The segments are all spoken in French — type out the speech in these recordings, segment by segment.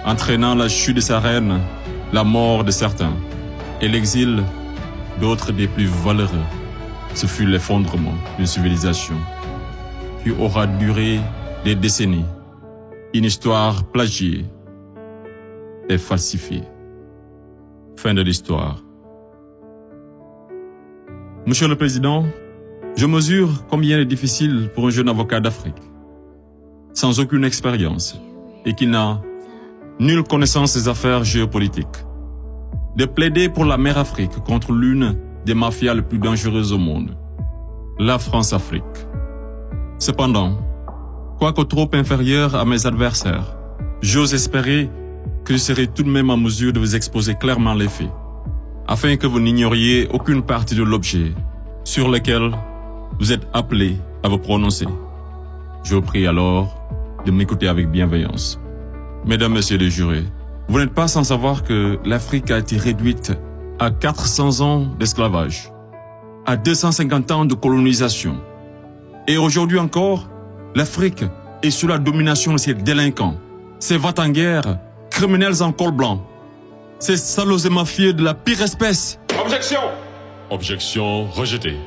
entraînant la chute de sa reine, la mort de certains et l'exil d'autres des plus valeureux. Ce fut l'effondrement d'une civilisation qui aura duré des décennies, une histoire plagiée et falsifiée. Fin de l'histoire. Monsieur le Président, je mesure combien il est difficile pour un jeune avocat d'Afrique, sans aucune expérience et qui n'a nulle connaissance des affaires géopolitiques, de plaider pour la mère Afrique contre l'une des mafias les plus dangereuses au monde, la France-Afrique. Cependant, quoique trop inférieur à mes adversaires, j'ose espérer que je serai tout de même en mesure de vous exposer clairement les faits, afin que vous n'ignoriez aucune partie de l'objet sur lequel vous êtes appelés à vous prononcer. Je vous prie alors de m'écouter avec bienveillance. Mesdames, Messieurs les jurés, vous n'êtes pas sans savoir que l'Afrique a été réduite à 400 ans d'esclavage, à 250 ans de colonisation. Et aujourd'hui encore, l'Afrique est sous la domination de ces délinquants, ces va-t-en-guerre, criminels en col blanc, ces salauds et mafieux de la pire espèce. Objection! Objection rejetée.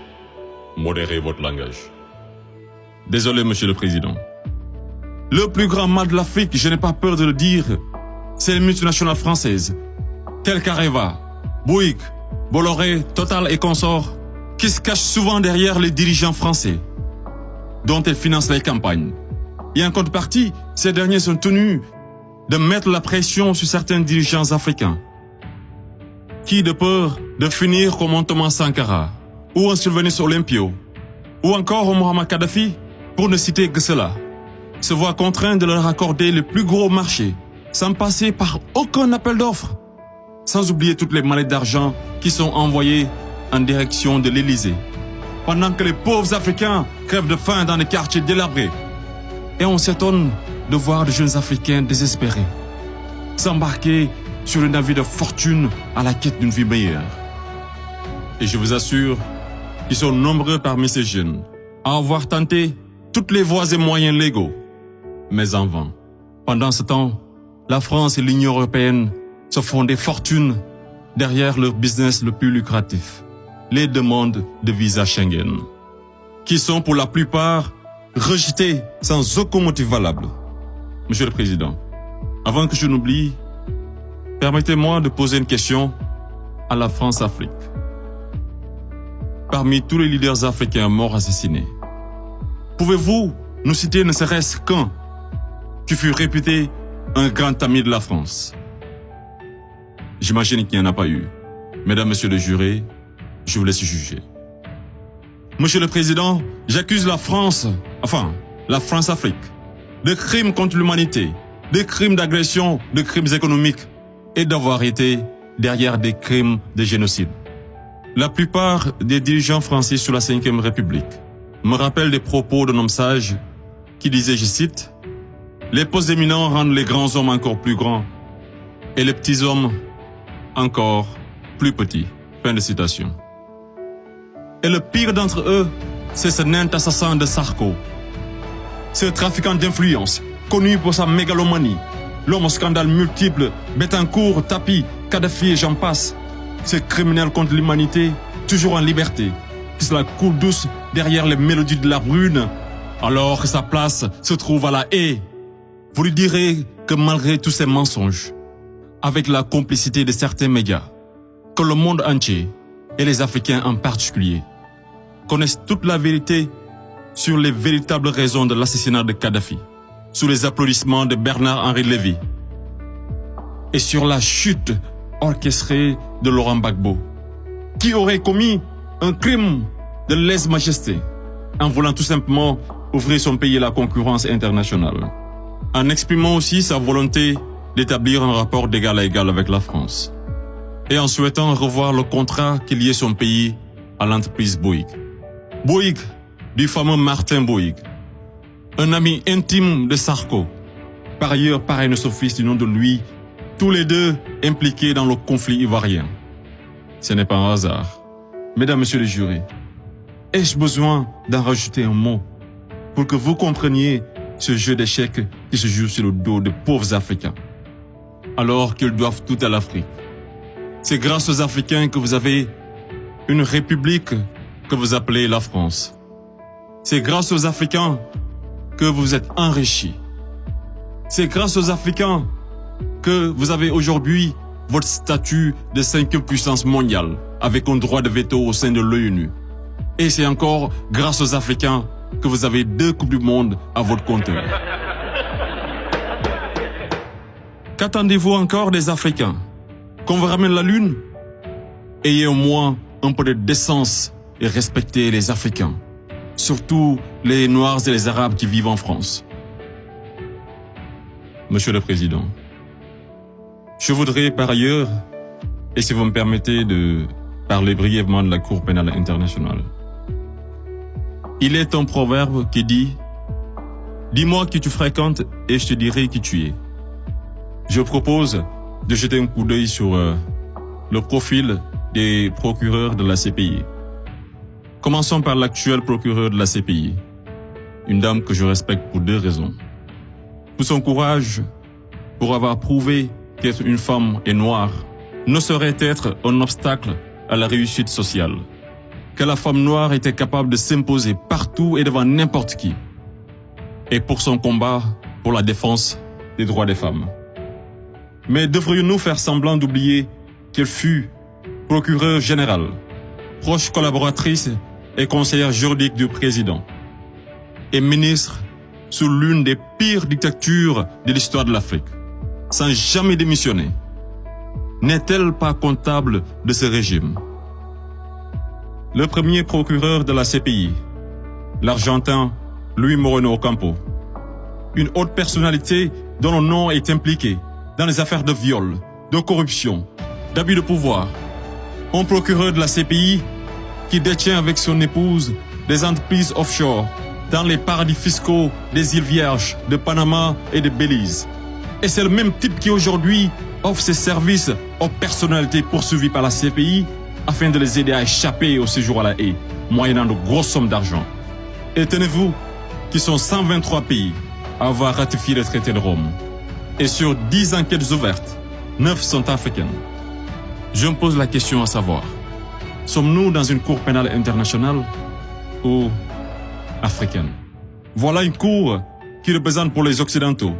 Modérez votre langage. Désolé, Monsieur le Président. Le plus grand mal de l'Afrique, je n'ai pas peur de le dire, c'est les multinationales françaises, telles qu'Areva, Bouygues, Bolloré, Total et consorts, qui se cachent souvent derrière les dirigeants français, dont elles financent les campagnes. Et en contrepartie, ces derniers sont tenus de mettre la pression sur certains dirigeants africains, qui, de peur de finir comme un Thomas Sankara, ou un Sylvanus Olympio, ou encore un Muammar Kadhafi, pour ne citer que cela, se voient contraints de leur accorder le plus gros marché, sans passer par aucun appel d'offres, sans oublier toutes les mallettes d'argent qui sont envoyées en direction de l'Élysée, pendant que les pauvres Africains crèvent de faim dans les quartiers délabrés. Et on s'étonne de voir de jeunes Africains désespérés s'embarquer sur le navire de fortune à la quête d'une vie meilleure. Et je vous assure qu'ils sont nombreux parmi ces jeunes à avoir tenté toutes les voies et moyens légaux, mais en vain. Pendant ce temps, la France et l'Union européenne se font des fortunes derrière leur business le plus lucratif, les demandes de visa Schengen, qui sont pour la plupart rejetées sans aucun motif valable. Monsieur le Président, avant que je n'oublie, permettez-moi de poser une question à la France-Afrique. Parmi tous les leaders africains morts assassinés, pouvez-vous nous citer ne serait-ce qu'un qui fut réputé un grand ami de la France? J'imagine qu'il n'y en a pas eu. Mesdames, Messieurs les jurés, je vous laisse juger. Monsieur le Président, j'accuse la France-Afrique, de crimes contre l'humanité, de crimes d'agression, de crimes économiques et d'avoir été derrière des crimes de génocide. La plupart des dirigeants français sous la Ve République me rappellent des propos d'un homme sage qui disait, je cite, « Les postes éminents rendent les grands hommes encore plus grands et les petits hommes encore plus petits. » Fin de citation. Et le pire d'entre eux, c'est ce nain assassin de Sarko, ce trafiquant d'influence, connu pour sa mégalomanie, l'homme aux scandales multiples, Bettencourt, Tapi, Kadhafi et j'en passe, ce criminel contre l'humanité, toujours en liberté, qui se la coule douce derrière les mélodies de la brune, alors que sa place se trouve à la haie. Vous lui direz que malgré tous ces mensonges, avec la complicité de certains médias, que le monde entier, et les Africains en particulier, connaissent toute la vérité sur les véritables raisons de l'assassinat de Kadhafi, sous les applaudissements de Bernard-Henri Lévy, et sur la chute orchestrée de Laurent Gbagbo, qui aurait commis un crime de lèse-majesté en voulant tout simplement ouvrir son pays à la concurrence internationale, en exprimant aussi sa volonté d'établir un rapport d'égal à égal avec la France, et en souhaitant revoir le contrat qui liait son pays à l'entreprise Bouygues. Bouygues, du fameux Martin Bouygues, un ami intime de Sarko, par ailleurs parrain de son fils du nom de lui, tous les deux impliqués dans le conflit ivoirien. Ce n'est pas un hasard. Mesdames, Messieurs les jurés, ai-je besoin d'en rajouter un mot pour que vous compreniez ce jeu d'échecs qui se joue sur le dos de pauvres Africains? alors qu'ils doivent tout à l'Afrique. C'est grâce aux Africains que vous avez une république que vous appelez la France. C'est grâce aux Africains que vous êtes enrichis. C'est grâce aux Africains que vous avez aujourd'hui votre statut de 5e puissance mondiale avec un droit de veto au sein de l'ONU. Et c'est encore grâce aux Africains que vous avez 2 Coupes du Monde à votre compteur. Qu'attendez-vous encore des Africains? Qu'on vous ramène la Lune? Ayez au moins un peu de décence et respectez les Africains, surtout les Noirs et les Arabes qui vivent en France. Monsieur le Président, je voudrais par ailleurs, et si vous me permettez de parler brièvement de la Cour pénale internationale. Il est un proverbe qui dit « Dis-moi qui tu fréquentes et je te dirai qui tu es ». Je propose de jeter un coup d'œil sur le profil des procureurs de la CPI. Commençons par l'actuel procureur de la CPI, une dame que je respecte pour 2 raisons. Pour son courage, pour avoir prouvé qu'être une femme et noire ne saurait être un obstacle à la réussite sociale, que la femme noire était capable de s'imposer partout et devant n'importe qui, et pour son combat pour la défense des droits des femmes. Mais devrions-nous faire semblant d'oublier qu'elle fut procureure générale, proche collaboratrice et conseillère juridique du président, et ministre sous l'une des pires dictatures de l'histoire de l'Afrique, sans jamais démissionner? N'est-elle pas comptable de ce régime? Le premier procureur de la CPI, l'Argentin Luis Moreno Ocampo, une haute personnalité dont le nom est impliqué dans les affaires de viol, de corruption, d'abus de pouvoir. Un procureur de la CPI qui détient avec son épouse des entreprises offshore dans les paradis fiscaux des îles Vierges, de Panama et de Belize. Et c'est le même type qui aujourd'hui offre ses services aux personnalités poursuivies par la CPI afin de les aider à échapper au séjour à la haie, moyennant de grosses sommes d'argent. Et tenez-vous qu'ils sont 123 pays à avoir ratifié le traité de Rome. Et sur 10 enquêtes ouvertes, 9 sont africaines. Je me pose la question à savoir, sommes-nous dans une cour pénale internationale ou africaine? Voilà une cour qui représente pour les Occidentaux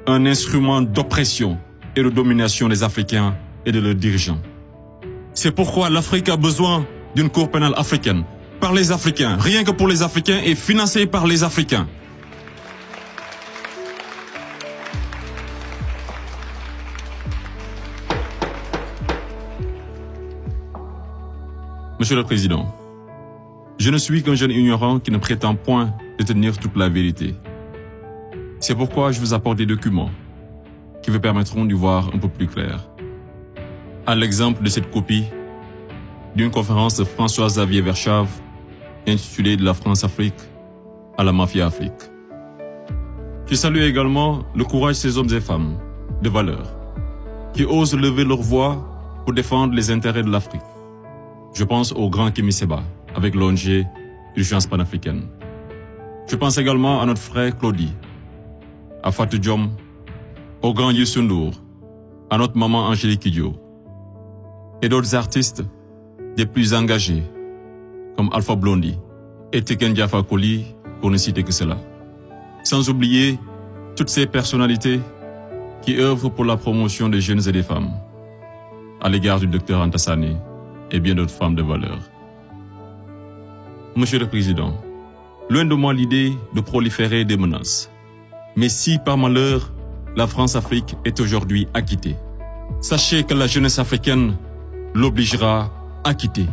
un instrument d'oppression et de domination des Africains et de leurs dirigeants. C'est pourquoi l'Afrique a besoin d'une cour pénale africaine, par les Africains, rien que pour les Africains et financée par les Africains. Monsieur le Président, je ne suis qu'un jeune ignorant qui ne prétend point détenir toute la vérité. C'est pourquoi je vous apporte des documents qui vous permettront d'y voir un peu plus clair. À l'exemple de cette copie d'une conférence de François-Xavier Verschave intitulée « De la France-Afrique à la Mafia-Afrique ». Je salue également le courage de ces hommes et femmes de valeur qui osent lever leur voix pour défendre les intérêts de l'Afrique. Je pense au grand Kémy Séba avec l'ONG Urgence panafricaine. Je pense également à notre frère Claudie, à Fatou Diom, au grand Youssou N'Dour, à notre maman Angélique Kidjo, et d'autres artistes des plus engagés, comme Alpha Blondy et Tiken Jah Fakoly, pour ne citer que cela. Sans oublier toutes ces personnalités qui œuvrent pour la promotion des jeunes et des femmes, à l'égard du docteur Anta Sané et bien d'autres femmes de valeur. Monsieur le Président, loin de moi l'idée de proliférer des menaces. Mais si par malheur, la France-Afrique est aujourd'hui acquittée, sachez que la jeunesse africaine l'obligera à quitter.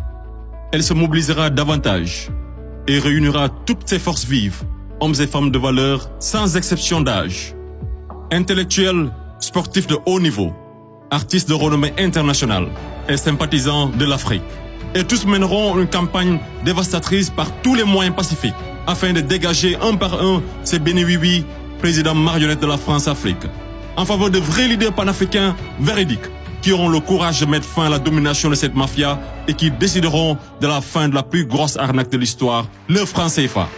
Elle se mobilisera davantage et réunira toutes ses forces vives, hommes et femmes de valeur, sans exception d'âge, intellectuels, sportifs de haut niveau, artistes de renommée internationale et sympathisants de l'Afrique. Et tous mèneront une campagne dévastatrice par tous les moyens pacifiques afin de dégager un par un ces bénéwiwi, présidents marionnettes de la France-Afrique, en faveur de vrais leaders panafricains véridiques qui auront le courage de mettre fin à la domination de cette mafia et qui décideront de la fin de la plus grosse arnaque de l'histoire, le franc CFA.